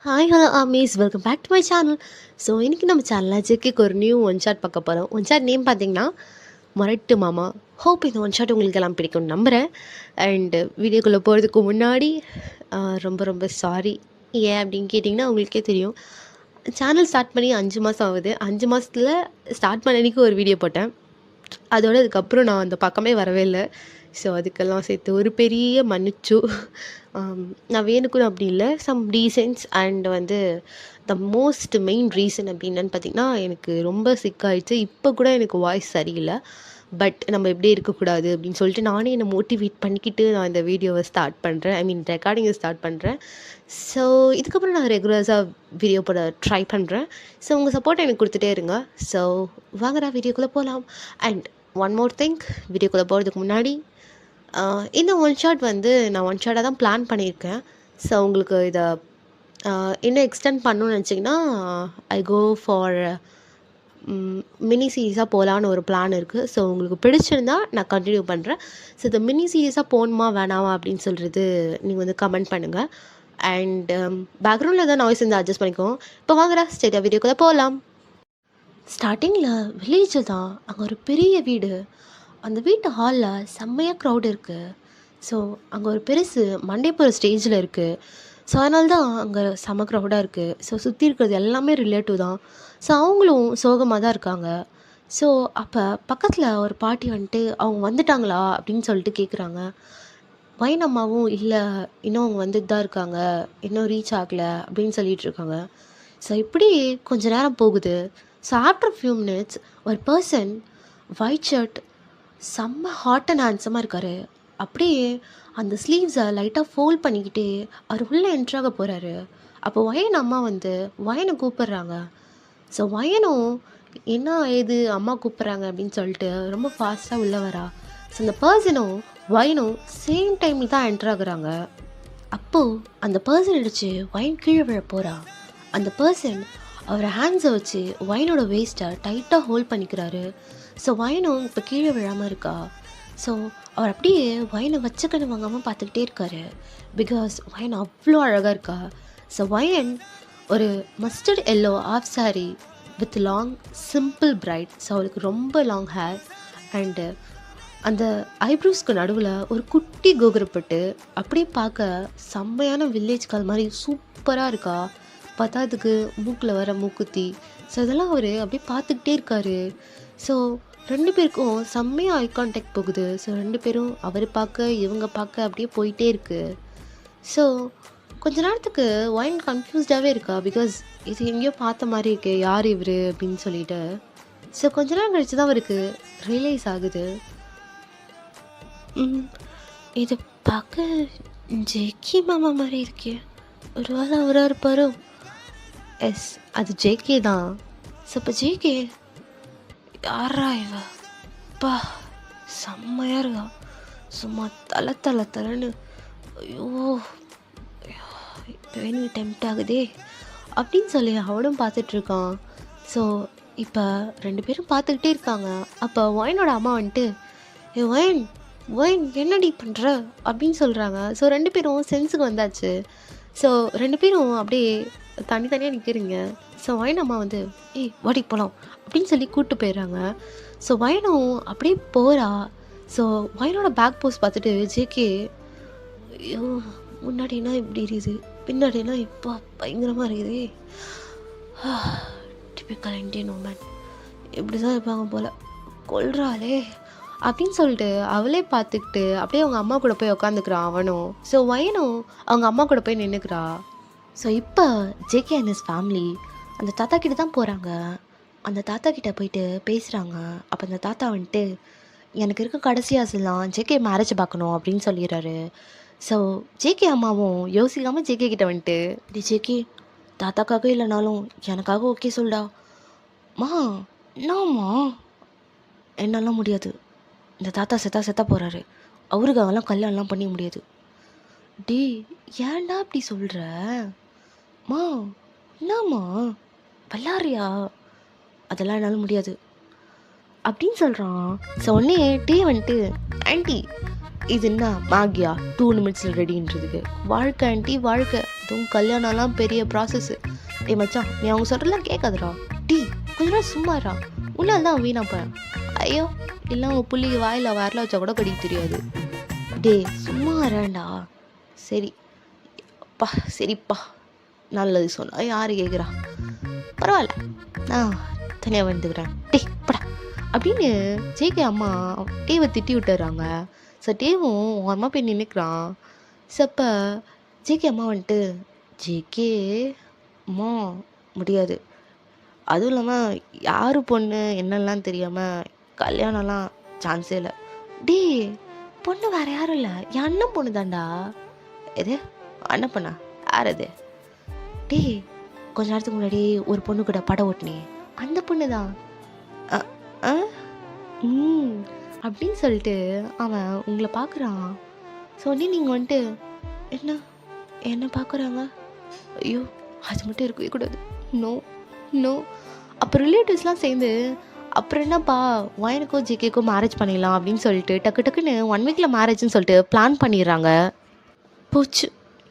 Hi hello ஆமீஸ் welcome back to my channel. So இன்றைக்கி நம்ம சேனலில் ஜெக்கிக்கு ஒரு நியூ ஒன் ஷாட் பார்க்க போகிறோம். ஒன் ஷாட் நேம் பார்த்தீங்கன்னா மொரட்டு மாமா. ஹோப் இந்த ஒன் ஷாட் உங்களுக்கு எல்லாம் பிடிக்கும்னு நம்புகிறேன். அண்டு வீடியோக்குள்ளே போகிறதுக்கு முன்னாடி ரொம்ப ரொம்ப சாரி. ஏன் அப்படின்னு கேட்டிங்கன்னா உங்களுக்கே தெரியும். சேனல் ஸ்டார்ட் பண்ணி 5 மாதம் ஆகுது. 5 மாதத்தில் ஸ்டார்ட் பண்ண அன்றைக்கி ஒரு வீடியோ போட்டேன். அதோட அதுக்கப்புறம் நான் அந்த பக்கமே வரவே இல்லை. ஸோ அதுக்கெல்லாம் சேர்த்து ஒரு பெரிய மன்னிச்சு. நான் வேணுக்குன்னு அப்படி இல்லை. சம் ரீசன்ஸ் அண்ட் வந்து த மோஸ்ட் மெயின் ரீசன் அப்படி என்னன்னு பார்த்தீங்கன்னா, எனக்கு ரொம்ப சிக்காயிடுச்சு. இப்போ கூட எனக்கு வாய்ஸ் சரியில்லை. பட் நம்ம இப்படியே இருக்கக்கூடாது அப்படின்னு சொல்லிட்டு நானே என்னை மோட்டிவேட் பண்ணிக்கிட்டு நான் இந்த வீடியோவை ஸ்டார்ட் பண்ணுறேன். ஐ மீன் ரெக்கார்டிங்கை ஸ்டார்ட் பண்ணுறேன். ஸோ இதுக்கப்புறம் நான் ரெகுலர்ஸாக வீடியோ போட ட்ரை பண்ணுறேன். ஸோ உங்கள் சப்போர்ட் எனக்கு கொடுத்துட்டே இருங்க. ஸோ வாங்கடா வீடியோக்குள்ளே போகலாம். அண்ட் ஒன் மோர் திங், வீடியோக்குள்ளே போகிறதுக்கு முன்னாடி இந்த ஒன் ஷாட் வந்து நான் ஒன் ஷாட்டாக தான் பிளான் பண்ணியிருக்கேன். ஸோ உங்களுக்கு இதை இன்னும் எக்ஸ்டெண்ட் பண்ணணும்னு நினச்சிங்கன்னா ஐ கோ ஃபார் மினி சீரீஸாக போகலான்னு ஒரு பிளான் இருக்குது. ஸோ உங்களுக்கு பிடிச்சிருந்தா நான் கண்டினியூ பண்ணுறேன். ஸோ இந்த மினி சீரீஸாக போகணுமா வேணாமா அப்படின்னு சொல்கிறது நீங்கள் வந்து கமெண்ட் பண்ணுங்கள். அண்ட் பேக்ரவுண்டில் ஏதாவது நாய்ஸ் இருந்தால் அட்ஜஸ்ட் பண்ணிக்கோங்க. இப்போ வாங்குறா ஸ்டேடியா வீடியோக்குள்ளே போகலாம். ஸ்டார்டிங்கில் வில்லேஜ் தான். அங்கே ஒரு பெரிய வீடு. அந்த வீட்டு ஹாலில் செம்மையாக க்ரௌட் இருக்குது. ஸோ அங்கே ஒரு பெருசு மண்டே ஸ்டேஜில் இருக்குது. ஸோ அதனால தான் அங்கே செம்ம க்ரௌடாக இருக்குது. ஸோ சுற்றி இருக்கிறது எல்லாமே ரிலேட்டிவ் தான். ஸோ அவங்களும் சோகமாக தான் இருக்காங்க. ஸோ அப்போ பக்கத்தில் ஒரு பாட்டி வந்துட்டு அவங்க வந்துட்டாங்களா அப்படின்னு சொல்லிட்டு கேட்குறாங்க. வைன் அம்மாவும் இல்லை, இன்னும் அவங்க வந்துட்டு தான் இருக்காங்க, இன்னும் ரீச் ஆகலை அப்படின்னு சொல்லிட்டு இருக்காங்க. ஸோ இப்படி கொஞ்ச நேரம் போகுது. ஸோ ஆஃப்டர் ஃபியூ மினிட்ஸ் ஒரு பர்சன் ஒயிட் ஷர்ட் செம்ம ஹாட் அண்ட் ஹேண்ட்ஸமாக இருக்கார். அப்படியே அந்த ஸ்லீவ்ஸை லைட்டாக ஃபோல்ட் பண்ணிக்கிட்டே அவர் உள்ளே என்ட்ராக போகிறாரு. அப்போ வயன் அம்மா வந்து வயனை கூப்பிட்றாங்க. ஸோ வயனும் என்ன ஏது அம்மா கூப்பிட்றாங்க அப்படின்னு சொல்லிட்டு ரொம்ப ஃபாஸ்ட்டாக உள்ளே வரா. ஸோ அந்த பர்சனும் வயனும் சேம் டைமில் தான் என்ட்ராகிறாங்க. அப்போது அந்த பர்சன் அடித்து வயன் கீழே விழ போகிறா. அந்த பர்சன் அவர் ஹேண்ட்ஸை வச்சு வயனோட வேஸ்ட்டை டைட்டாக ஹோல்ட் பண்ணிக்கிறாரு. ஸோ வயனும் இப்போ கீழே விழாமல் இருக்கா. ஸோ அவர் அப்படியே வயனை வச்சக்கண்ணு வாங்காமல் பார்த்துக்கிட்டே இருக்காரு. பிகாஸ் வயன் அவ்வளோ அழகாக இருக்கா. ஸோ வயன் ஒரு mustard yellow of sari with long simple braid. So அவருக்கு ரொம்ப லாங் ஹேர் அண்டு அந்த ஐப்ரோஸ்க்கு நடுவில் ஒரு குட்டி கோகுரப்பட்டு அப்படியே பார்க்க செம்மையான வில்லேஜ் கால் மாதிரி சூப்பராக இருக்கா. பத்தாதுக்கு மூக்கில் வர மூக்குத்தி. ஸோ இதெல்லாம் அவர் அப்படியே பார்த்துக்கிட்டே இருக்காரு. ஸோ 2 பேருக்கும் செம்மையாக ஐ கான்டாக்ட் போகுது. ஸோ 2 பேரும் அவர் பார்க்க இவங்க பார்க்க அப்படியே போயிட்டே இருக்குது. ஸோ கொஞ்ச நேரத்துக்கு ஒயின் கன்ஃபியூஸ்டாகவே இருக்கா. பிகாஸ் இது எங்கேயோ பார்த்த மாதிரி இருக்கு, யார் இவர் அப்படின்னு சொல்லிட்டு. ஸோ கொஞ்ச நேரம் கழிச்சு தான் அவருக்கு ரியலைஸ் ஆகுது, இது பார்க்க ஜேகே மாமா மாதிரி இருக்கே, ஒரு வேளை அவராக இருப்பாரோ. எஸ், அது ஜேகே தான். ஸோ இப்போ ஜேகே யாரா இவ, பா செம்மையாக இருக்கா, சும்மா தலைன்னு. ஐயோ இப்போ எனக்கு டெம்ட் ஆகுதே அப்படின்னு சொல்லி அவனும் பார்த்துட்ருக்கான். ஸோ இப்போ 2 பேரும் பார்த்துக்கிட்டே இருக்காங்க. அப்போ ஒயினோட அம்மா வந்துட்டு, ஏ ஒயின் என்னடி பண்ணுற அப்படின்னு சொல்கிறாங்க. ஸோ 2 பேரும் சென்ஸுக்கு வந்தாச்சு. ஸோ 2 பேரும் அப்படியே தனித்தனியாக நிற்கிறீங்க. ஸோ ஒயின் அம்மா வந்து வாடிக்கு போகலாம் அப்படின்னு சொல்லி கூப்பிட்டு போயிடுறாங்க. ஸோ வயனும் அப்படியே போகிறா. ஸோ வயனோட பேக் போஸ்ட் பார்த்துட்டு ஜேகே, ஐயோ முன்னாடினா இப்படி இருக்குது, பின்னாடினா இப்போ பயங்கரமாக இருக்குது, டிபிக்கல் இண்டியன் உமன், இப்படி தான் இருப்பாங்க போல், கொல்றாளே அப்படின்னு சொல்லிட்டு அவளே பார்த்துக்கிட்டு அப்படியே அவங்க அம்மா கூட போய் உட்காந்துக்கிறான் அவனும். ஸோ வயனும் அவங்க அம்மா கூட போய் நின்றுக்கிறா. ஸோ இப்போ ஜேகே அண்ட் ஹிஸ் ஃபேமிலி அந்த தாத்தா கிட்ட தான் போகிறாங்க. அந்த தாத்தா கிட்ட போயிட்டு பேசுகிறாங்க. அப்போ அந்த தாத்தா வந்துட்டு, எனக்கு இருக்க கடைசி ஆசைலாம் ஜேகே மேரேஜ் பார்க்கணும் அப்படின்னு சொல்லிடுறாரு. ஸோ ஜேகே அம்மாவும் யோசிக்காமல் ஜேகே கிட்ட வந்துட்டு, ஜேகே தாத்தாக்காக இல்லைனாலும் எனக்காக ஓகே சொல்டா. மா என்னம்மா, என்னாலாம் முடியாது, இந்த தாத்தா செத்தா போகிறாரு, அவருக்கு அவெல்லாம் கல்யாணம்லாம் பண்ணி முடியாது. டே ஏன்டா அப்படி சொல்கிற மா, என்னம்மா விளாட்றியா, அதெல்லாம் என்னால் முடியாது அப்படின்னு சொல்கிறான். ஸோ உடனே டே வந்துட்டு, ஆண்டி இது என்ன மேகியா 2 நிமிட்ஸில் ரெடின்றதுக்கு, வாழ்க்கை ஆண்டி வாழ்க்கை, அதுவும் கல்யாணம்லாம் பெரிய ப்ராசஸ்ஸு. டேய் மச்சான், நீ அவங்க சொல்கிறதெல்லாம் கேட்காதடா. டேய் கொஞ்ச நேரம் சும்மாடா, உன்னால் தான் வீணாக போகிறேன். ஐயோ, இல்லை உங்கள் புள்ளிக்கு வாயில் வரல வச்சா கூட கடிக்க தெரியாது. டேய் சும்மா வரேன்டா. சரி அப்பா, சரிப்பா, நல்லது சொன்னா யார் கேட்குறா, பரவாயில்ல, நான் தனியாக வந்துக்கிறேன். டேய் படா அப்படின்னு ஜேகே அம்மா டேவை திட்டி விட்டுறாங்க. ஸோ டேவும் உங்கள் அம்மா போய் நின்றுக்கிறான். ஸோ அப்போ ஜேகே அம்மா வந்துட்டு, ஜேகே அம்மா முடியாது, அதுவும் இல்லாமல் யார் பொண்ணு என்னெல்லாம் தெரியாமல் கல்யாணம்லாம் சான்ஸே இல்லை. டே பொண்ணு வேறு யாரும் இல்லை, என் அண்ணன் பொண்ணு தான்டா. எது அண்ணன் பொண்ணா? யார் அது? டே கொஞ்ச நேரத்துக்கு முன்னாடி ஒரு பொண்ணு கூட படம் ஓட்டினே, அந்த பொண்ணு தான். அப்படின்னு சொல்லிட்டு அவன் உங்களை பார்க்குறான். ஸோ நீங்கள் வந்துட்டு என்ன என்ன பார்க்குறாங்க? ஐயோ அது மட்டும் இருக்கவே கூடாது. No no. அப்போ ரிலேட்டிவ்ஸ்லாம் சேர்ந்து அப்புறம் என்னப்பா வயனுக்கும் ஜிகேக்கும் மேரேஜ் பண்ணிடலாம் அப்படின்னு சொல்லிட்டு டக்கு டக்குன்னு 1 வீக்கில் மேரேஜ்னு சொல்லிட்டு பிளான் பண்ணிடுறாங்க. போச்சு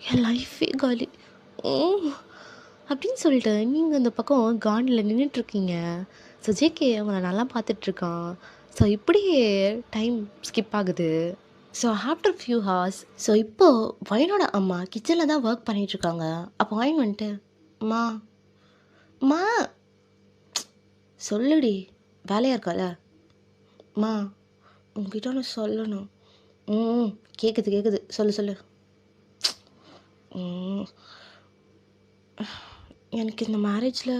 என் லைஃபே காலி அப்படின்னு சொல்லிட்டு நீங்கள் இந்த பக்கம் காண்டில் நின்றுட்டுருக்கீங்க. ஸோ ஜேகே அவனை நல்லா பார்த்துட்ருக்கான். ஸோ இப்படியே டைம் ஸ்கிப் ஆகுது. So after few hours, so இப்போது வயனோட அம்மா கிச்சனில் தான் ஒர்க் பண்ணிகிட்ருக்காங்க. அப்போ வயன் வந்துட்டு, மா மா சொல்லுடி, வேலையாக இருக்கால, மா உங்ககிட்ட ஒன்று சொல்லணும். கேட்குது சொல்லு சொல்லு. எனக்கு இந்த மேரேஜில்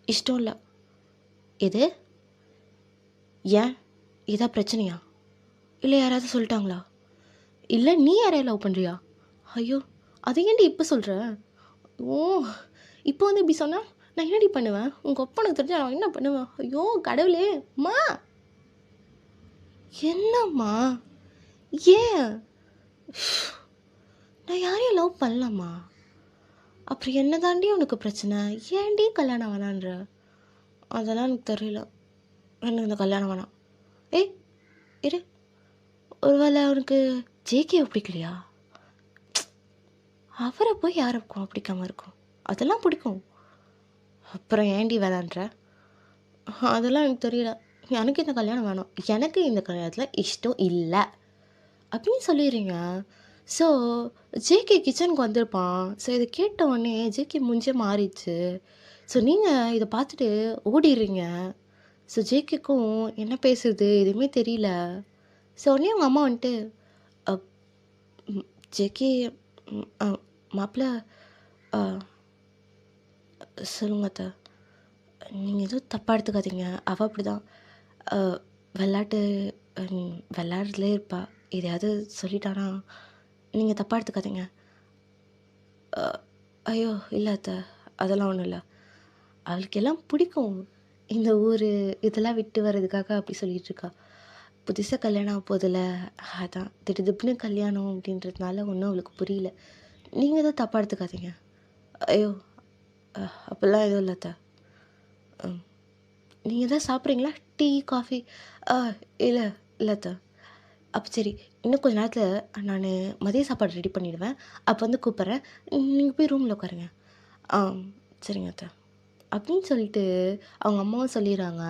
இஷ்டம் இல்லை. எது? ஏன் இதான் பிரச்சனையா? இல்லை யாராவது சொல்லிட்டாங்களா? இல்லை நீ யாரையா லவ் பண்ணுறியா? ஐயோ அதை ஏன்டி இப்போ சொல்கிற? ஓ இப்போ வந்து இப்படி சொன்னால் நான் என்னடி பண்ணுவேன்? உங்கள் அப்பனுக்கு தெரிஞ்சா நான் என்ன பண்ணுவேன்? ஐயோ கடவுளே. மா என்னம்மா? ஏன்? நான் யாரையும் லவ் பண்ணலாமா? அப்புறம் என்ன தாண்டி உனக்கு பிரச்சனை? ஏன்டி கல்யாணம் வேணான்ற? அதெல்லாம் எனக்கு தெரியல, எனக்கு இந்த கல்யாணம் வேணாம். ஏய் இரு, ஒருவேளை அவனுக்கு ஜேகே பிடிக்கலையா? அவரை போய் யாருக்கும் பிடிக்காம இருக்கும்? அதெல்லாம் பிடிக்கும். அப்புறம் ஏண்டி வேணான்ற? அதெல்லாம் எனக்கு தெரியல, எனக்கு இந்த கல்யாணம் வேணும், எனக்கு இந்த கல்யாணத்தில் இஷ்டம் இல்லை அப்படின்னு சொல்லிடுறீங்க. ஸோ ஜேகே கிச்சனுக்கு வந்திருப்பான். ஸோ இதை கேட்ட உடனே ஜேகே முஞ்சே மாறிடுச்சு. ஸோ நீங்கள் இதை பார்த்துட்டு ஓடிடுறீங்க. ஸோ ஜேகேக்கும் என்ன பேசுறது எதுவுமே தெரியல. ஸோ உடனே அவங்க அம்மா வந்துட்டு, ஜேகே மாப்பிள்ள சொல்லுங்க அத்தை, நீங்கள் எதுவும் தப்பாக எடுத்துக்காதீங்க, அவள் அப்படி தான் விளாட்றதுலே இருப்பா, எதையாவது சொல்லிட்டானா நீங்கள் தப்பாக எடுத்துக்காதீங்க. ஐயோ இல்லை அத்தை, அதெல்லாம் ஒன்றும் இல்லை, அவளுக்கு எல்லாம் பிடிக்கும், இந்த ஊர் இதெல்லாம் விட்டு வர்றதுக்காக அப்படி சொல்லிகிட்ருக்கா, புதுசாக கல்யாணம் ஆக போதில்ல, அதான் திடுதிப்புன்னு கல்யாணம் அப்படின்றதுனால ஒன்றும் அவளுக்கு புரியல, நீங்கள் எதுவும் தப்பாக எடுத்துக்காதீங்க. ஐயோ அப்படிலாம் எதுவும் இல்லை அத்தை. நீங்கள் எதாவது சாப்பிட்றீங்களா? Tea coffee? இல்லை இல்லை அத்தை. அப்போ சரி, இன்னும் கொஞ்சம் நேரத்தில் நான் மதிய சாப்பாடு ரெடி பண்ணிவிடுவேன், அப்போ வந்து கூப்பிட்றேன், நீங்கள் போய் ரூமில் உட்காருங்க. சரிங்க அத்தை அப்படின்னு சொல்லிட்டு அவங்க அம்மாவும் சொல்லிடுறாங்க.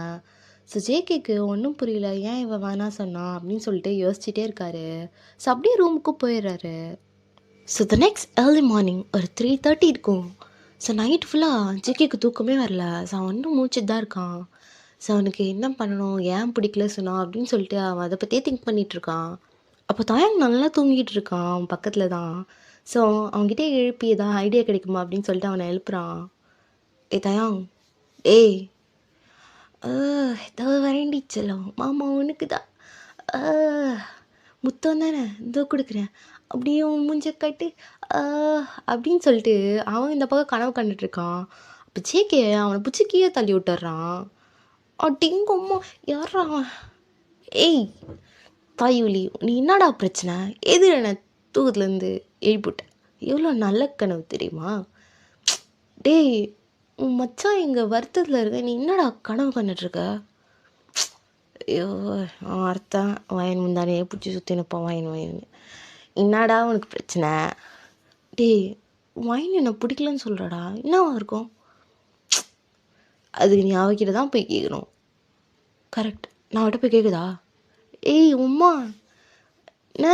ஸோ ஜேகேக்கு ஒன்றும் புரியல, ஏன் இவன் வேணாம் சொன்னான் அப்படின்னு சொல்லிட்டு யோசிச்சுட்டே இருக்காரு. ஸோ அப்படியே ரூமுக்கு போயிடுறாரு. So the next early morning ஒரு 3:30 இருக்கும். ஸோ நைட் ஃபுல்லாக ஜேகேக்கு தூக்கமே வரல. ஸோ அவன் இன்னும் மூச்சுட்டு தான் இருக்கான். ஸோ அவனுக்கு என்ன பண்ணணும், ஏன் பிடிக்கல சொன்னான் அப்படின்னு சொல்லிட்டு அவன் அதை பற்றியே திங்க் பண்ணிகிட்ருக்கான். அப்போ தாயங் நல்லா தூங்கிட்டு இருக்கான் அவன் பக்கத்தில் தான். ஸோ அவன்கிட்டே எழுப்பி ஏதாவது ஐடியா கிடைக்குமா அப்படின்னு சொல்லிட்டு அவனை எழுப்புறான். தாயாங், ஏய் ஏதோ வரேண்டி செல்லம், மாமா உனக்கு தான் முத்தம் தானே, இதோ கொடுக்குறேன், அப்படியே மூஞ்ச கட்டு அப்படின்னு சொல்லிட்டு அவன் இந்த பக்கம் கனவு கண்டுட்ருக்கான். அப்போ ஜேகே அவனை பிடிச்சி கீழே தள்ளி விட்டுறான். அட்டிங்கம்மா யாரா? ஏய் தாயூலி, நீ என்னடா பிரச்சனை? எது என்ன தூக்கத்துலேருந்து எழுப்பிவிட்டேன்? எவ்வளோ நல்ல கனவு தெரியுமா? டேய் உன் மச்சான் இங்கே வருத்தத்தில் இருக்க, நீ என்னடா கனவு கண்டுட்ருக்க? ஐயோ அர்த்தம் வயன் முந்தானே பிடிச்சி சுற்றி நிற்பான் வயன். என்னடா உனக்கு பிரச்சனை? டேய் ஒயின் என்ன பிடிக்கலன்னு சொல்கிறடா, என்னவா இருக்கும்? அதுக்கு நீ அவகிட்ட தான் போய் கேட்கணும். கரெக்ட், நான் அவட்ட போய் கேட்குதா? ஏய் உம்மா, என்ன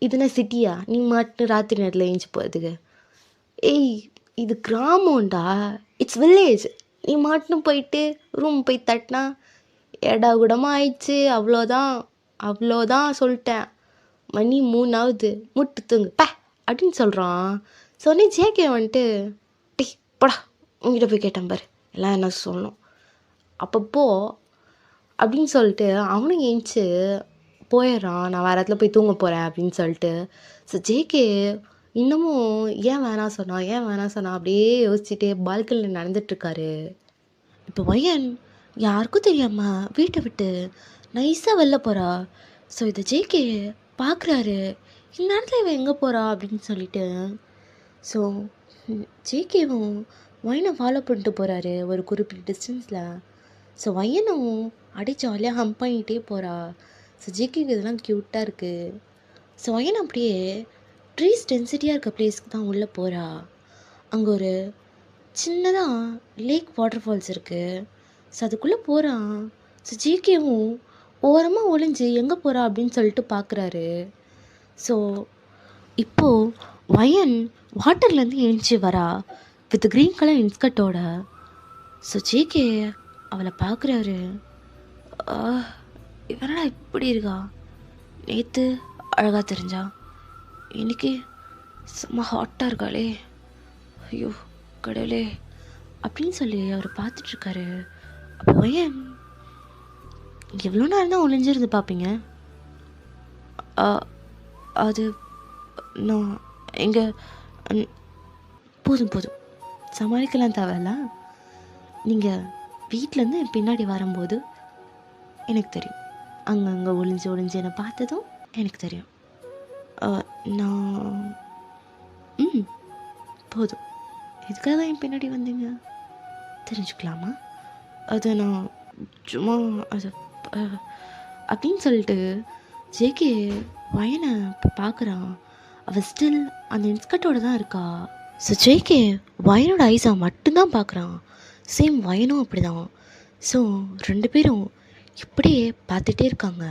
இது என்ன சிட்டியா நீ மட்டும் ராத்திரி நேரத்தில் ஏஞ்சி போகிறதுக்கு? ஏய் இது கிராமம்டா, இட்ஸ் வில்லேஜ். நீ மாட்டுன்னு போயிட்டு ரூம் போய் தட்டினா ஏடா கூடமாக ஆயிடுச்சு, அவ்வளோதான் சொல்லிட்டேன். மணி 3 ஆகுது, முட்டு தூங்கு பே அப்படின்னு சொல்கிறான். சொன்னே ஜேகே வந்துட்டு, டே போடா உங்ககிட்ட போய் கேட்டேன் பாரு, எல்லாம் என்ன சொல்லணும் அப்பப்போ அப்படின்னு சொல்லிட்டு அவனும் ஏஞ்சி போயிடுறான். நான் வேறு இடத்துல போய் தூங்க போகிறேன் அப்படின்னு சொல்லிட்டு. ஸோ ஜேகே இன்னமும் ஏன் வேணாம் சொன்னா அப்படியே யோசிச்சுட்டே பால்கனியில் நடந்துட்டுருக்காரு. இப்போ வயன் யாருக்கும் தெரியாமல் வீட்டை விட்டு நைஸாக வெளில போகிறா. ஸோ இதை ஜேகே பார்க்குறாரு. இந்நேரத்தில் இவன் எங்கே போகிறா அப்படின்னு சொல்லிட்டு. ஸோ ஜேகேவும் வயனை ஃபாலோ பண்ணிட்டு போகிறாரு ஒரு குறிப்பிட்ட டிஸ்டன்ஸில். ஸோ வயனும் அப்படியே ஜாலியாக ஹம்ப் பண்ணிகிட்டே போகிறா. ஸோ ஜேகேக்கு இதெல்லாம் க்யூட்டாக இருக்குது. ஸோ வயன் அப்படியே ட்ரீஸ் டென்சிட்டியாக இருக்க பிளேஸ்க்கு தான் உள்ளே போகிறா. அங்கே ஒரு சின்னதாக லேக் வாட்டர் ஃபால்ஸ் இருக்குது. ஸோ அதுக்குள்ளே போகிறான். ஸோ ஜேகேவும் ஓரமாக ஒளிஞ்சு எங்கே போகிறா அப்படின்னு சொல்லிட்டு பார்க்குறாரு. ஸோ இப்போது வயன் வாட்டர்லேருந்து எழுந்துச்சி வரா வித் க்ரீன் கலர் இன்ஸ்கர்ட்டோட. ஸோ ஜேகே அவளை பார்க்குறாரு. இவனடா இப்படி இருக்கா, நேற்று அழகாக தெரிஞ்சா இன்னைக்கு செம்ம ஹாட்டாக இருக்காளே, ஐயோ கடவுளே அப்படின்னு சொல்லி அவர் பார்த்துட்ருக்காரு. அப்போ வயன் எவ்வளோ நேரம் தான் ஒளிஞ்சிருந்து பார்ப்பீங்க? அது நான் எங்கே போதும் சமாளிக்கலாம் தேவையில்ல. நீங்கள் வீட்டிலேருந்து என் பின்னாடி வரும்போது எனக்கு தெரியும், அங்கங்கே ஒளிஞ்சு என்னை பார்த்ததும் எனக்கு தெரியும். நான் போதும், எதுக்காக தான் என் பின்னாடி வந்தீங்க தெரிஞ்சுக்கலாமா? அது நான் சும்மா அது அப்படின்னு சொல்லிட்டு ஜேகே வயனை இப்போ பார்க்குறான். அவள் ஸ்டில் அந்த இன்ஸ்கர்ட்டோட தான் இருக்கா. ஸோ ஜேகே வயனோட ஐஸை மட்டும்தான் பார்க்குறான். சேம் வயனும் அப்படி தான். ஸோ 2 பேரும் இப்படியே பார்த்துட்டே இருக்காங்க.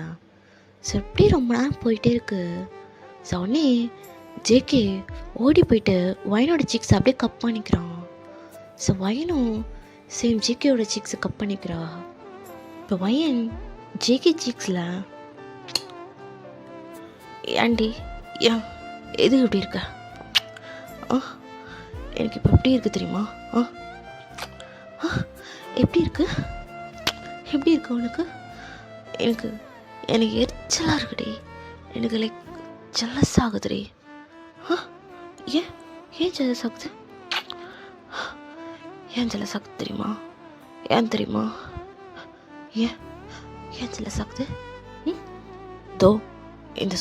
ஸோ இப்படி ரொம்ப நேரம் போயிட்டே இருக்கு. ஸோ உடனே ஜேகே ஓடி போயிட்டு வயனோட சிக்ஸ் அப்படியே கப் பண்ணிக்கிறான். ஸோ வயனும் சேம் ஜேகேயோட சிக்ஸை கப் பண்ணிக்கிறா. இப்போ வயன் ஜேகே சிக்ஸில், ஏண்டி ஏன் எது இப்படி இருக்க? எனக்கு இப்போ எப்படி இருக்குது தெரியுமா? எப்படி இருக்கு உனக்கு? எனக்கு எரிச்சலாக இருக்குடி, எனக்கு லைக் ஜெலஸ் ஆகுதுடி. ஏன் ஜெலஸ் ஆகுது? ஏன் ஜெலஸ் ஆகுது தெரியுமா? ஏன் ஜெலஸ் ஆகுது? தோ இந்த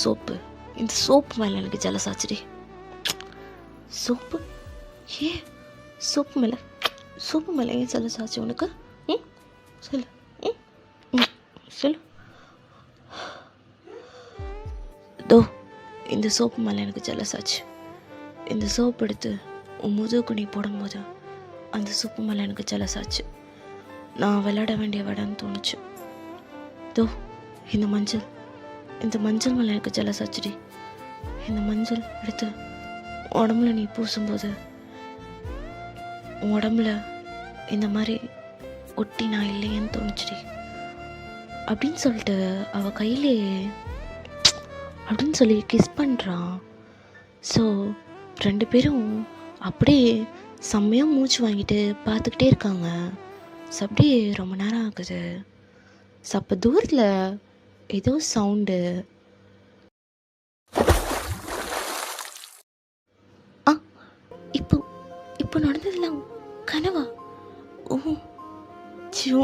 சோப்பு மேலே எனக்கு ஜெலஸ் ஆச்சுடி. சோப்பு மேலே ஏன் ஜெலஸ் ஆச்சு உனக்கு? சொல்லு சொல்லு. தோ இந்த சோப்பு மேலே எனக்கு ஜெலஸ் ஆச்சு. இந்த சோப்பு எடுத்து உன் முதுகுக்கு நீ போடும்போது அந்த சோப்பு மேலே எனக்கு ஜெலஸ் ஆச்சு. நான் விளையாட வேண்டிய விடன்னு தோணுச்சு. தோ இந்த மஞ்சள் மேலே எனக்கு ஜெலஸ் ஆச்சுடி. இந்த மஞ்சள் எடுத்து உடம்புல நீ பூசும்போது உன் உடம்புல இந்த மாதிரி ஒட்டி நான் இல்லையேன்னு தோணுச்சுடி அப்படின்னு சொல்லிட்டு அவள் கையிலே அப்படின்னு சொல்லி கிஸ் பண்ணுறான். ஸோ 2 பேரும் அப்படியே செம்மையாக மூச்சு வாங்கிட்டு பார்த்துக்கிட்டே இருக்காங்க. ஸோ அப்படியே ரொம்ப நேரம் ஆகுது. ஸோ அப்போ தூரத்தில் ஏதோ சவுண்டு. இப்போ நடந்ததெல்லாம் கனவா? ஐயோ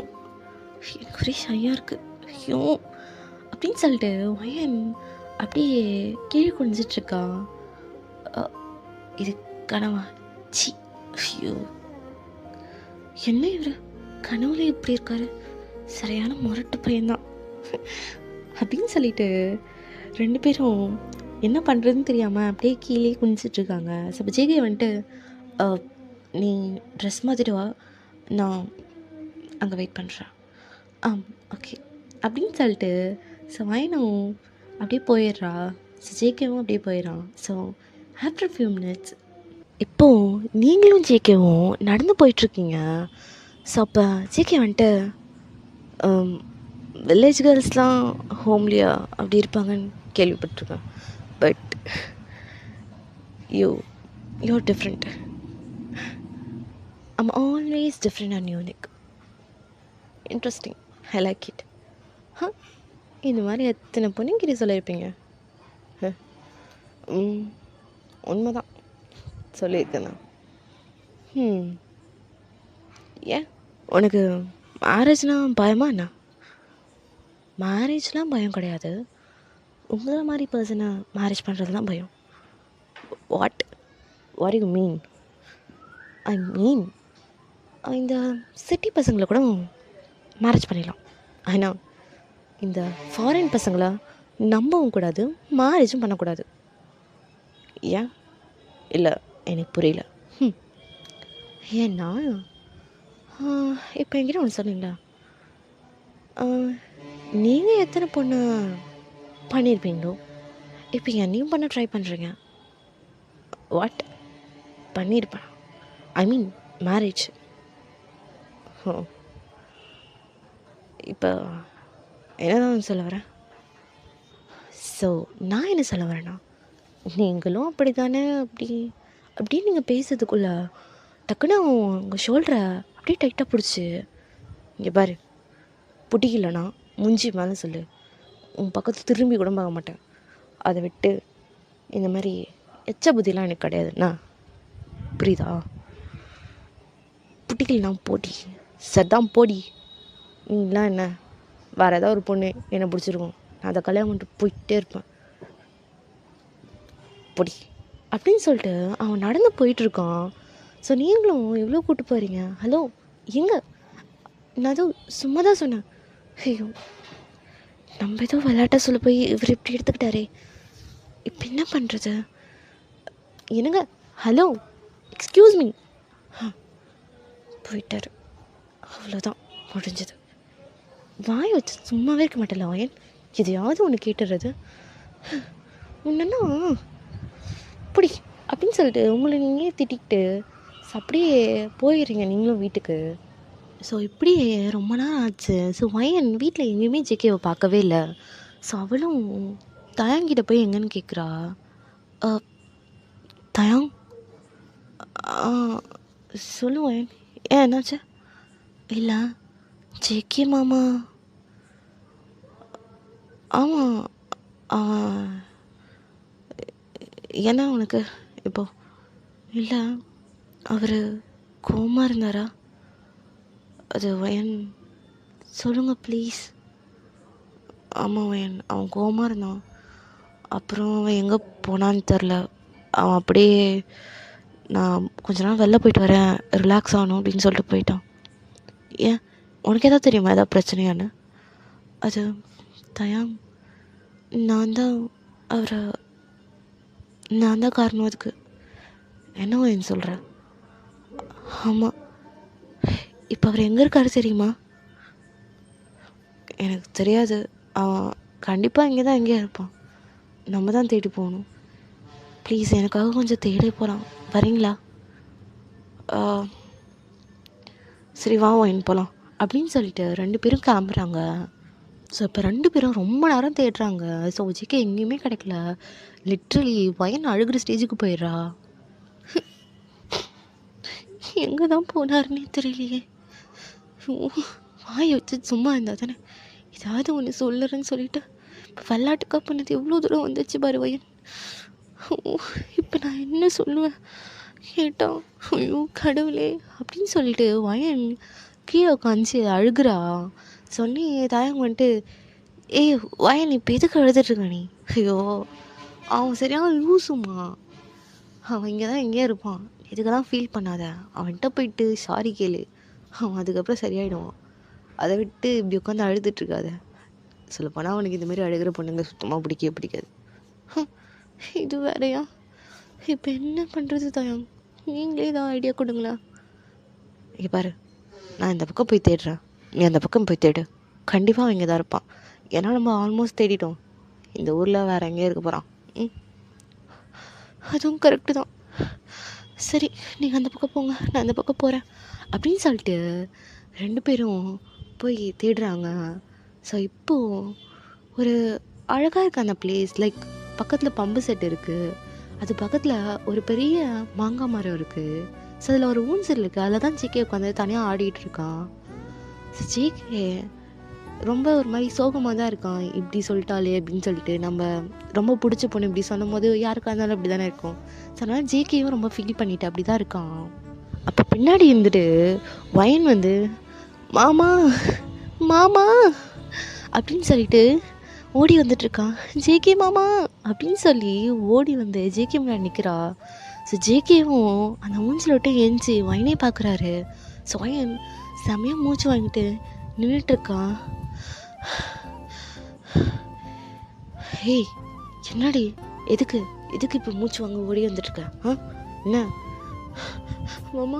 எனக்கு ஒரே ஷையாக இருக்குது, ஐயோ அப்படின்னு சொல்லிட்டு வயன் அப்படியே கீழே குனிஞ்சிட்ருக்கான். இது கனவா? சி ஐயோ என்ன இவர் கனவுல இப்படி இருக்காரு, சரியான முரட்டு பையன்தான் அப்படின்னு சொல்லிட்டு 2 பேரும் என்ன பண்ணுறதுன்னு தெரியாமல் அப்படியே கீழே குனிச்சிட்ருக்காங்க. ஸோ அப்போ ஜேகே வந்துட்டு நீ ட்ரெஸ் மாற்றிட்டு வா, நான் அங்கே வெயிட் பண்ணுறேன். ஓகே அப்படின்னு சொல்லிட்டு ஸோ வயனும் அப்படியே போயிடுறா. ஸோ ஜேகேவும் அப்படியே போயிடறான். ஸோ ஆஃப்டர் ஃபியூ மினிட்ஸ் இப்போது நீங்களும் ஜேகேவும் நடந்து போயிட்டுருக்கீங்க. ஸோ அப்போ ஜேகே வந்துட்டு வில்லேஜ் கேர்ள்ஸ்லாம் ஹோம்லியா அப்படி இருப்பாங்கன்னு கேள்விப்பட்டிருக்கேன். But you're different. I'm always different and unique. Interesting. I like it. இந்த மாதிரி எத்தனை பொண்ணுங்கிட்ட சொல்லியிருப்பீங்க? உண்மைதான் சொல்லியிருக்கேண்ணா. ஏன் உனக்கு மேரேஜ்னால் பயமா என்ன? மேரேஜ்லாம் பயம் கிடையாது. உங்களை மாதிரி பர்சனை மேரேஜ் பண்ணுறது தான் பயம். What you mean? ஐ மீன் இந்த சிட்டி பசங்களை கூட மேரேஜ் பண்ணிடலாம். ஆனால் இந்த ஃபாரின் பசங்களை நம்பவும் கூடாது, மேரேஜும் பண்ணக்கூடாது. ஏன்? இல்லை, எனக்கு புரியல. ஏன்னா இப்போ என்கிட்ட ஒன்று சொன்னீங்களா, நீங்கள் எத்தனை பொண்ணு பண்ணியிருப்பீங்களோ இப்போ என்னையும் பண்ண ட்ரை பண்ணுறீங்க. வாட்? பண்ணியிருப்பேன், ஐ மீன் மேரேஜ். இப்போ என்னதான் சொல்ல வரேன்? ஸோ நான் என்ன சொல்ல வரேன்னா, நீங்களும் அப்படி தானே அப்படின்னு நீங்கள் பேசுறதுக்குள்ள டக்குன்னு உங்கள் ஷோல்டரை அப்படியே டைட்டாக பிடிச்சி, இங்கே பாரு, பிடிக்கலன்னா முஞ்சி மேலே சொல்லு, உன் பக்கத்து திரும்பி கூட பார்க்க மாட்டேன். அதை விட்டு இந்த மாதிரி எச்ச புத்திலாம் எனக்கு கிடையாதுண்ணா, புரியுதா? பிடிக்கலனா போடி, சதான் போடி. நீங்களாம் என்ன, வேறு ஏதாவது ஒரு பொண்ணு என்னை பிடிச்சிருக்கும், நான் அதை கல்யாணம் பண்ணிட்டு போயிட்டே இருப்பேன், பொடி அப்படின்னு சொல்லிட்டு அவன் நடந்து போயிட்டுருக்கான். ஸோ நீங்களும் எவ்வளோ கூப்பிட்டு போகிறீங்க? ஹலோ, எங்கே? நான் ஏதோ சும்மா தான் சொன்னேன். ஐயோ, நம்ம ஏதோ விளையாட்ட சொல்ல போய் இவர் இப்படி எடுத்துக்கிட்டாரே, இப்போ என்ன பண்ணுறது? என்னங்க, ஹலோ, எக்ஸ்கியூஸ் மீ. போயிட்டார், அவ்வளோதான் முடிஞ்சது. வாய் வச்சு சும்மாவே இருக்க மாட்டேல வாயன், எதையாவது ஒன்று கேட்டுறது. முன்னா அப்படி அப்படின்னு சொல்லிட்டு உங்களை நீங்களே திட்டிக்கிட்டு அப்படியே போயிடுறீங்க நீங்களும் வீட்டுக்கு. ஸோ இப்படியே ரொம்ப நேரம் ஆச்சு. ஸோ வயன் வீட்டில் எங்கேயுமே ஜேகேவை பார்க்கவே இல்லை. ஸோ அவளும் தயாங்கிட்ட போய் எங்கன்னு கேட்குறா. தயாங், சொல்லு வயன், ஏன் என்னாச்சு? இல்லை ஜேகே மாமா, ஆமாம், ஏன்னா உனக்கு இப்போ? இல்லை, அவர் கோவமாக இருந்தாரா? அது வயன், சொல்லுங்கள் ப்ளீஸ். ஆமாம் வயன், அவன் கோவமாக இருந்தான். அப்புறம் அவன் எங்கே போனான்னு தெரில. அவன் அப்படியே நான் கொஞ்ச நாள் வெளில போயிட்டு வரேன், ரிலாக்ஸ் ஆகணும் அப்படின்னு சொல்லிட்டு போயிட்டான். ஏன், உனக்கு எதாவது தெரியுமா ஏதாவது பிரச்சனையான்னு? அது தயாங், நான் தான் காரணம் அதுக்கு. என்ன வயன் சொல்கிற? ஆமாம், இப்போ அவர் எங்கே இருக்காரு தெரியுமா? எனக்கு தெரியாது, அவன் கண்டிப்பாக இங்கே தான் எங்கேயா இருப்பான். நம்ம தான் தேடி போகணும். ப்ளீஸ் எனக்காக கொஞ்சம் தேடி போகலாம், வரீங்களா? சரி வா வயன் போகலாம் அப்படின்னு சொல்லிட்டு 2 பேரும் கிளம்புறாங்க. ஸோ இப்போ 2 பேரும் ரொம்ப நேரம் தேடுறாங்க. ஸோ ஜேகே எங்கேயுமே கிடைக்கல. லிட்ரலி வயன் அழுகிற ஸ்டேஜுக்கு போயிடுறா. எங்கே தான் போனாருன்னே தெரியலையே. வாயை வச்சு சும்மா இருந்தால் தானே ஏதாவது ஒன்று சொல்லுறேன்னு சொல்லிட்டு இப்போ விளாட்டுக்கா பண்ணது எவ்வளோ தூரம் வந்துச்சு பாரு வயன். இப்போ நான் என்ன சொல்லுவேன் கேட்டான்? ஐயோ கடவுளே அப்படின்னு சொல்லிட்டு வயன் கீழே உட்காந்துச்சு அழுகிறா. சொன்னி தாயங்க வந்துட்டு, ஏய் வயன் இப்போ எதுக்கு அழுதுட்ருக்க நீ? ஐயோ அவன் சரியான லூசுமா, அவன் இங்கே தான் எங்கேயே இருப்பான், இதுக்கெல்லாம் ஃபீல் பண்ணாத, அவன்கிட்ட போயிட்டு சாரி கேளு, அவன் அதுக்கப்புறம் சரியாயிடுவான். அதை விட்டு இப்படி உட்காந்து அழுதுட்ருக்காத. சொல்லப்போனால் அவனுக்கு இந்தமாரி அழுகிற பொண்ணுங்க சுத்தமாக பிடிக்கவே பிடிக்காது. இது வேறையா? இப்போ என்ன பண்ணுறது தயம்? நீங்களே ஏதாவது ஐடியா கொடுங்களேன். இங்கே பாரு, நான் இந்த பக்கம் போய் தேடுறேன், நீ அந்த பக்கம் போய் தேடு. கண்டிப்பாக இங்கே தான் இருப்பான். ஏன்னா நம்ம ஆல்மோஸ்ட் தேடிட்டோம். இந்த ஊரில் வேறு எங்கேயும் இருக்க போகிறான். அதுவும் கரெக்டு தான். சரி, நீங்கள் அந்த பக்கம் போங்க, நான் அந்த பக்கம் போகிறேன் அப்படின்னு சொல்லிட்டு 2 பேரும் போய் தேடுறாங்க. ஸோ இப்போது ஒரு அழகாக இருக்குது அந்த பிளேஸ். லைக் பக்கத்தில் பம்பு செட் இருக்குது, அது பக்கத்தில் ஒரு பெரிய மாங்காய் மரம் இருக்குது. ஸோ அதில் ஒரு ஊஞ்சல் இருக்குது, அதில் தான் ஜேகே உட்காந்து தனியாக ஆடிட்டு இருக்கான். ஸோ ஜேகே ரொம்ப ஒரு மாதிரி சோகமாக தான் இருக்கான். இப்படி சொல்லிட்டாலே அப்படின்னு சொல்லிட்டு, நம்ம ரொம்ப பிடிச்ச பொண்ணு இப்படி சொல்லும் போது யாருக்காக இருந்தாலும் அப்படி தானே இருக்கும். ஸோ அதனால் ஜேகேயும் ரொம்ப ஃபீல் பண்ணிட்டு அப்படி தான் இருக்கான். அப்போ பின்னாடி இருந்துட்டு வயன் வந்து மாமா மாமா அப்படின்னு சொல்லிட்டு ஓடி வந்துட்டுருக்கான். ஜேகே மாமா அப்படின்னு சொல்லி ஓடி வந்து ஜேகே முன்னாடி நிற்கிறா. ஸோ ஜேகேவும் அந்த மூஞ்சில் விட்டு எஞ்சி வயனே பார்க்குறாரு. ஸோ வயன் செம்மையாக மூச்சு வாங்கிட்டு நின்றுட்டுருக்கான். ஹேய், என்னடி, எதுக்கு இப்போ மூச்சு வாங்க ஓடி வந்துட்டுருக்க? என்ன மாமா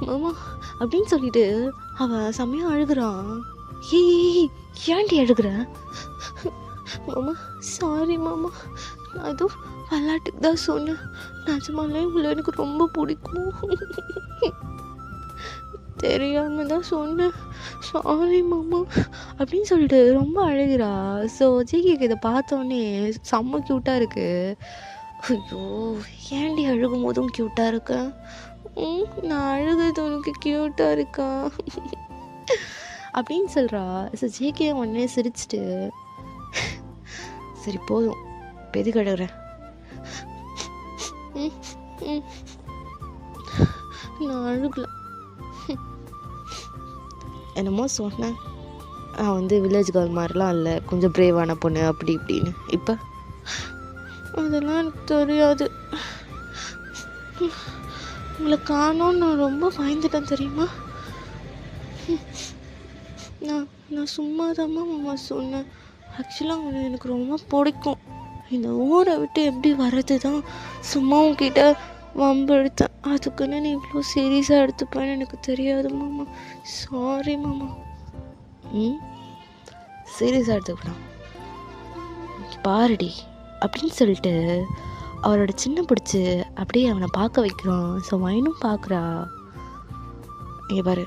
மாமா அப்படின்னு சொல்லிட்டு அவன் செம்மையாக அழுகிறான். ஏய், ஏன்டி அழுகிற? மாமா சாரி மாமா, நான் அதுவும் விளையாட்டுக்கு தான் சொன்னேன். நிஜமாலே உங்களை எனக்கு ரொம்ப பிடிக்கும், தெரியாமல் தான் சொன்னேன், சாரி மாமா அப்படின்னு சொல்லிட்டு ரொம்ப அழுகிறா. ஸோ ஜேகேக்கு இதை பார்த்தோன்னே செம்ம க்யூட்டாக இருக்குது. ஐயோ, ஏன்டி அழுகும் போதும் க்யூட்டாக இருக்கேன்? நான் அழுகிறது உனக்கு க்யூட்டாக இருக்கா அப்படின்னு சொல்கிறா. ஸோ ஜேகே உடனே சிரிச்சிட்டு, சரி போதும், இப்போ எதுக்கு அழுகிறேன்? நான் அழுகல, என்னமோ சொன்னேன், நான் வந்து வில்லேஜ் கேர்ள் மாதிரிலாம் இல்லை, கொஞ்சம் பிரேவான பொண்ணு அப்படி இப்படின்னு. இப்போ அதெல்லாம் எனக்கு தெரியாது. உங்களை காணோன்னு நான் ரொம்ப பயந்துட்டேன் தெரியுமா? நான் சும்மா தாம்மா மாமா சொன்னேன். ஆக்சுவலாக அவனை எனக்கு ரொம்ப பிடிக்கும். இந்த ஊரை விட்டு எப்படி வர்றது தான் சும்மா உங்ககிட்ட வம்பு எடுத்தேன். அதுக்குன்னு நீ இவ்வளோ சீரியஸாக எடுத்துப்பேன்னு எனக்கு தெரியாது மாமா, சாரி மாமா. சீரியஸாக எடுத்துக்கலாம் பாருடி அப்படின்னு சொல்லிட்டு அவரோட சின்ன பிடிச்சி அப்படியே அவனை பார்க்க வைக்கிறான். ஸோ வயனும் பார்க்குறா. இங்கே பாரு,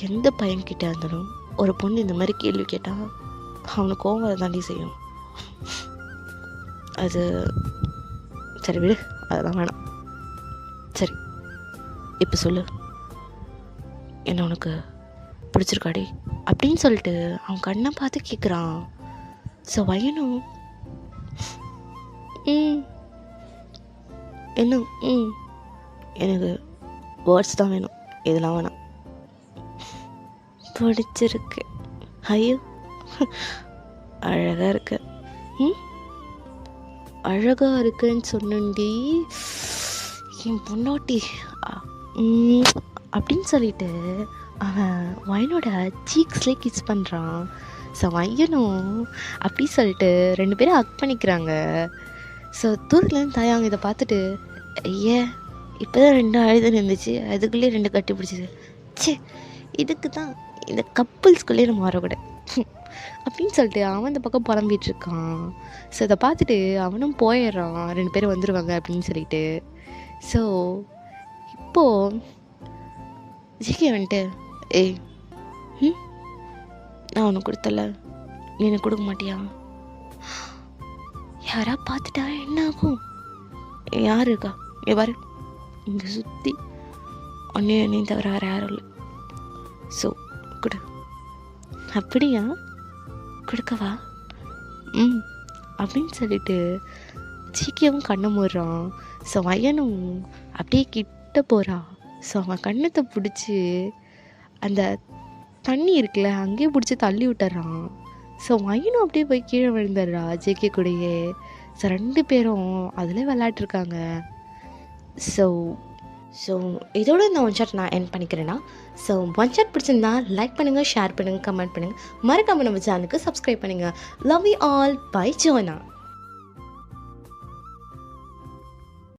எந்த பையன்கிட்ட இருந்தாலும் ஒரு பொண்ணு இந்த மாதிரி கேள்வி கேட்டால் அவனுக்கு கோவம் தாண்டி செய்யும். அது சரி விடு, அதெல்லாம் வேணாம். சரி இப்போ சொல்லு, என்ன உனக்கு பிடிச்சிருக்காடி அப்படின்னு சொல்லிட்டு அவன் கண்ணை பார்த்து கேட்குறான். ஸோ வயனும் என்ன எனக்கு வேர்ட்ஸ் தான் வேணும், இதெல்லாம் வேணாம், பிடிச்சிருக்கு, ஐயோ அழகாக இருக்கு, அழகாக இருக்குன்னு சொன்னண்டி என் பொண்டாட்டி அப்படின்னு சொல்லிட்டு அவன் வயனோட சீக்ஸ்லேயே கிஸ் பண்ணுறான். ஸோ வயனும் அப்படி சொல்லிட்டு 2 பேரும் ஹக் பண்ணிக்கிறாங்க. ஸோ தூரத்துலேருந்து தாயாங்க இதை பார்த்துட்டு, ஐயே இப்போ தான் 2 அழுதுன்னு இருந்துச்சு, அதுக்குள்ளேயே 2 கட்டி பிடிச்சிது, சே இதுக்கு தான் இந்த கப்புள்ஸ்குள்ளேயே நம்ம வரக்கூடாது அப்படின்னு சொல்லிட்டு அவன் இந்த பக்கம் புலம்பிகிட்ருக்கான். ஸோ இதை பார்த்துட்டு அவனும் போயிடுறான், 2 பேரும் வந்துடுவாங்க அப்படின்னு சொல்லிட்டு. ஸோ இப்போது ஜிகே வந்துட்டு, ஏய் நான் உனக்கு கொடுத்தல, நீ எனக்கு கொடுக்க மாட்டியா? யாரா பார்த்துட்டா என்ன ஆகும்? யார் இருக்கா இங்கே பாரு, இங்கே சுற்றி என்னையும் தவிர வேறு யாரும் இல்லை, ஸோ கொடு. அப்படியா, கொடுக்கவா? அப்படின்னு சொல்லிட்டு ஜிகேவும் கண்ணை மூடுறான். ஸோ வயனும் அப்படியே கிட்ட போகிறான். ஸோ அவன் கண்ணத்தை பிடிச்சி அந்த தண்ணி இருக்குல்ல அங்கேயே பிடிச்சி தள்ளி விட்டுறான். ஸோ வயனும் அப்படியே போய் கீழே விழுந்துடுறா ஜேகே கூடயே. ஸோ 2 பேரும் அதில் விளையாட்டுருக்காங்க. ஸோ இதோட இந்த ஒன் ஷாட் நான் என் பண்ணிக்கிறேன்னா, ஸோ ஒன் ஷாட் பிடிச்சிருந்தா லைக் பண்ணுங்கள், ஷேர் பண்ணுங்கள், கமெண்ட் பண்ணுங்கள், மறக்காமல் நம்ம சேனலுக்கு சப்ஸ்கிரைப் பண்ணுங்கள். Love you all, bye Jona.